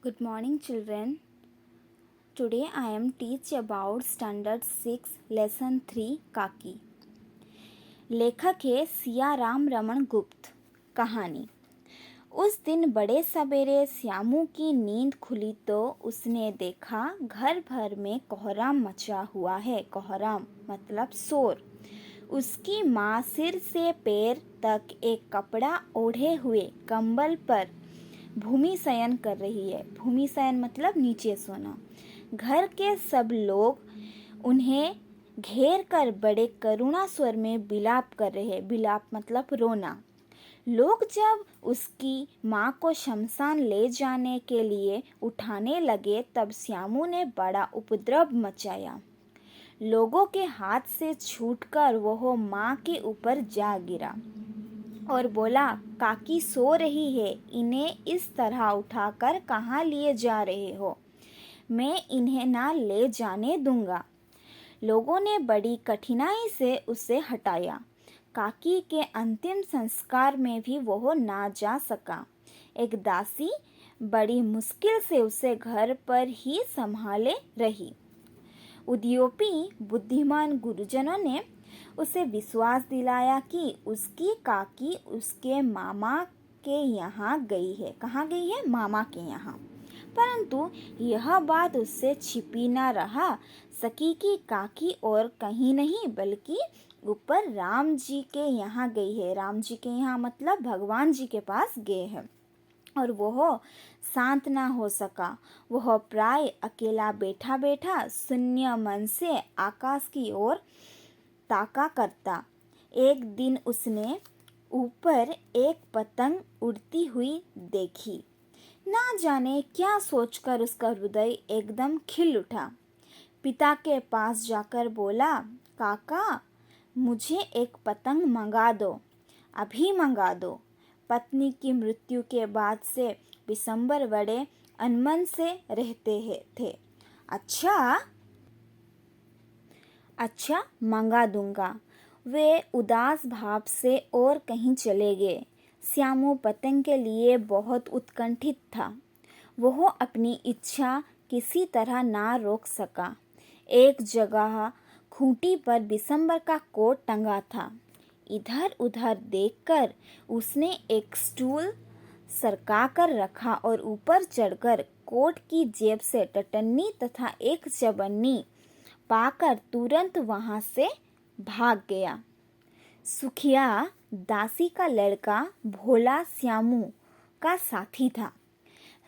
Good morning, children. Today I am teach about Standard 6 Lesson 3 काकी। लेखक है सियाराम रमन गुप्त। कहानी। उस दिन बड़े सवेरे श्यामू की नींद खुली तो उसने देखा घर भर में कोहराम मचा हुआ है। कोहराम मतलब शोर। उसकी माँ सिर से पैर तक एक कपड़ा ओढ़े हुए कंबल पर भूमि शयन कर रही है। भूमि शयन मतलब नीचे सोना। घर के सब लोग उन्हें घेर कर बड़े करुणा स्वर में बिलाप कर रहे हैं। बिलाप मतलब रोना। लोग जब उसकी माँ को शमशान ले जाने के लिए उठाने लगे तब श्यामू ने बड़ा उपद्रव मचाया। लोगों के हाथ से छूटकर वह माँ के ऊपर जा गिरा और बोला, काकी सो रही है, इन्हें इस तरह उठाकर कहाँ लिए जा रहे हो? मैं इन्हें ना ले जाने दूंगा। लोगों ने बड़ी कठिनाई से उसे हटाया। काकी के अंतिम संस्कार में भी वह ना जा सका। एक दासी बड़ी मुश्किल से उसे घर पर ही संभाले रही। उद्योपी बुद्धिमान गुरुजनों ने उसे विश्वास दिलाया कि उसकी काकी उसके मामा के यहाँ गई है। कहाँ गई है? मामा के यहाँ। परंतु यह बात उससे छिपी न रहा सकी कि काकी और कहीं नहीं बल्कि ऊपर राम जी के यहाँ गई है। राम जी के यहाँ मतलब भगवान जी के पास गए हैं। और वह शांत ना हो सका। वह प्राय अकेला बैठा बैठा शून्य मन से आकाश की ओर ताका करता। एक दिन उसने ऊपर एक पतंग उड़ती हुई देखी। ना जाने क्या सोचकर उसका हृदय एकदम खिल उठा। पिता के पास जाकर बोला, काका मुझे एक पतंग मंगा दो, अभी मंगा दो। पत्नी की मृत्यु के बाद से बिशंबर बड़े अनमन से रहते थे। अच्छा मंगा दूंगा। वे उदास भाव से और कहीं चले गए। श्यामू पतंग के लिए बहुत उत्कंठित था। वह अपनी इच्छा किसी तरह ना रोक सका। एक जगह खूंटी पर बिशंबर का कोट टंगा था। इधर उधर देखकर उसने एक स्टूल सरका कर रखा और ऊपर चढ़कर कोट की जेब से टटन्नी तथा एक चवन्नी पाकर तुरंत वहां से भाग गया। सुखिया दासी का लड़का भोला श्यामू का साथी था।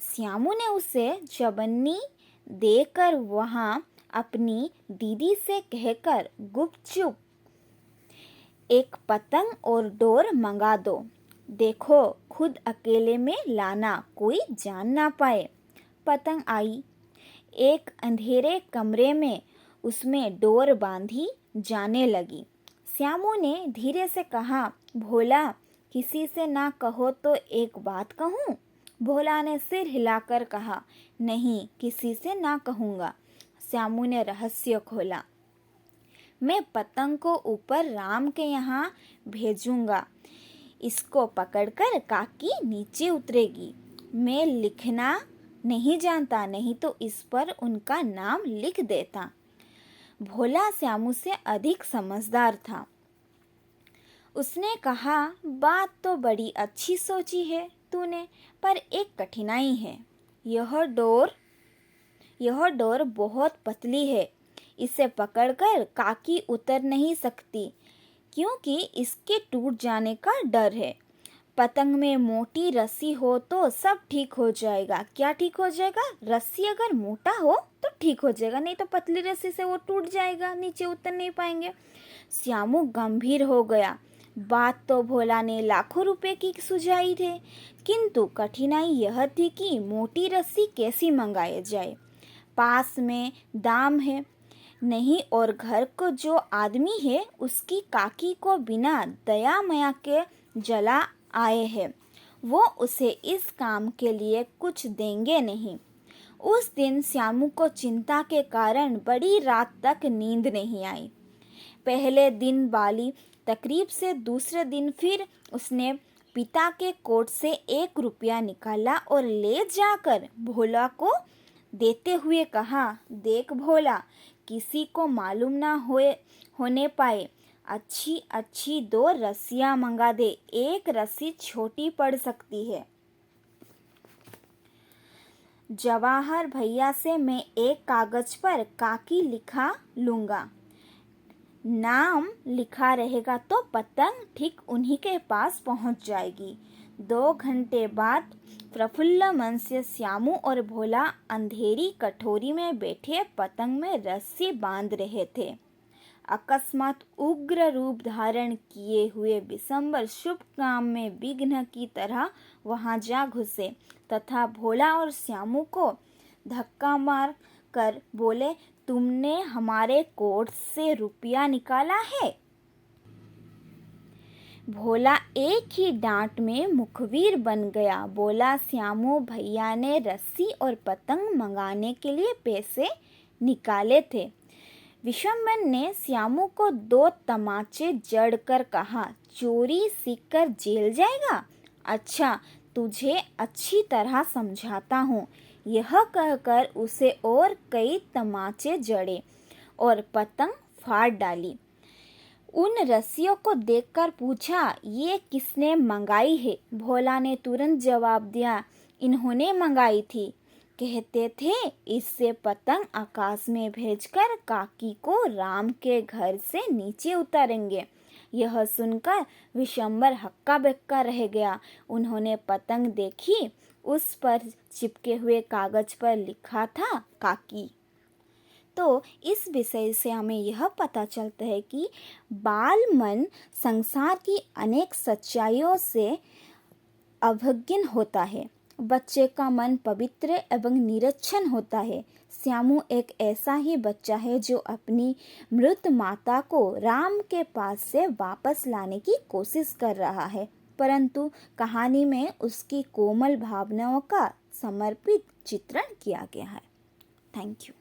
श्यामू ने उसे चवन्नी देकर वहां अपनी दीदी से कहकर गुपचुप एक पतंग और डोर मंगा दो। देखो खुद अकेले में लाना, कोई जान ना पाए। पतंग आई। एक अंधेरे कमरे में उसमें डोर बांधी जाने लगी। श्यामू ने धीरे से कहा, भोला किसी से ना कहो तो एक बात कहूँ? भोला ने सिर हिलाकर कहा, नहीं किसी से ना कहूँगा। श्यामू ने रहस्य खोला, मैं पतंग को ऊपर राम के यहाँ भेजूंगा। इसको पकड़कर काकी नीचे उतरेगी। मैं लिखना नहीं जानता, नहीं तो इस पर उनका नाम लिख देता। भोला श्यामू से अधिक समझदार था। उसने कहा, बात तो बड़ी अच्छी सोची है तूने, पर एक कठिनाई है। यह डोर बहुत पतली है। इसे पकड़कर काकी उतर नहीं सकती क्योंकि इसके टूट जाने का डर है। पतंग में मोटी रस्सी हो तो सब ठीक हो जाएगा। क्या ठीक हो जाएगा? रस्सी अगर मोटा हो तो ठीक हो जाएगा, नहीं तो पतली रस्सी से वो टूट जाएगा, नीचे उतर नहीं पाएंगे। श्यामू गंभीर हो गया। बात तो भोला ने लाखों रुपए की सुझाई थे, किंतु कठिनाई यह थी कि मोटी रस्सी कैसी मंगाई जाए। पास में दाम है नहीं और घर को जो आदमी है उसकी काकी को बिना दया माया के जला आए हैं। वो उसे इस काम के लिए कुछ देंगे नहीं। उस दिन श्यामू को चिंता के कारण बड़ी रात तक नींद नहीं आई। पहले दिन वाली तकरीब से दूसरे दिन फिर उसने पिता के कोट से 1 रुपया निकाला और ले जाकर भोला को देते हुए कहा, देख भोला, किसी को मालूम ना होने पाए, अच्छी अच्छी 2 रस्सियां मंगा दे, एक रस्सी छोटी पड़ सकती है। जवाहर भैया से मैं एक कागज पर काकी लिखा लूँगा, नाम लिखा रहेगा तो पतंग ठीक उन्हीं के पास पहुंच जाएगी। 2 घंटे बाद प्रफुल्ल मन से श्यामू और भोला अंधेरी कठोरी में बैठे पतंग में रस्सी बांध रहे थे। अकस्मात उग्र रूप धारण किए हुए बिशंबर शुभ काम में विघ्न की तरह वहां जा घुसे तथा भोला और श्यामू को धक्का मार कर बोले, तुमने हमारे कोट से रुपया निकाला है। भोला एक ही डांट में मुखबिर बन गया, बोला, श्यामू भैया ने रस्सी और पतंग मंगाने के लिए पैसे निकाले थे। विशंबर ने श्यामू को 2 तमाचे जड़कर कहा, चोरी सीखकर जेल जाएगा? अच्छा, तुझे अच्छी तरह समझाता हूँ। यह कहकर उसे और कई तमाचे जड़े और पतंग फाड़ डाली। उन रस्सियों को देखकर पूछा, ये किसने मंगाई है? भोला ने तुरंत जवाब दिया, इन्होंने मंगाई थी। कहते थे इससे पतंग आकाश में भेजकर काकी को राम के घर से नीचे उतारेंगे। यह सुनकर विशंबर हक्का बक्का रह गया। उन्होंने पतंग देखी, उस पर चिपके हुए कागज पर लिखा था काकी। तो इस विषय से हमें यह पता चलता है कि बाल मन संसार की अनेक सच्चाइयों से अवज्ञ होता है। बच्चे का मन पवित्र एवं निरक्षण होता है। श्यामू एक ऐसा ही बच्चा है जो अपनी मृत माता को राम के पास से वापस लाने की कोशिश कर रहा है, परंतु कहानी में उसकी कोमल भावनाओं का समर्पित चित्रण किया गया है। Thank you.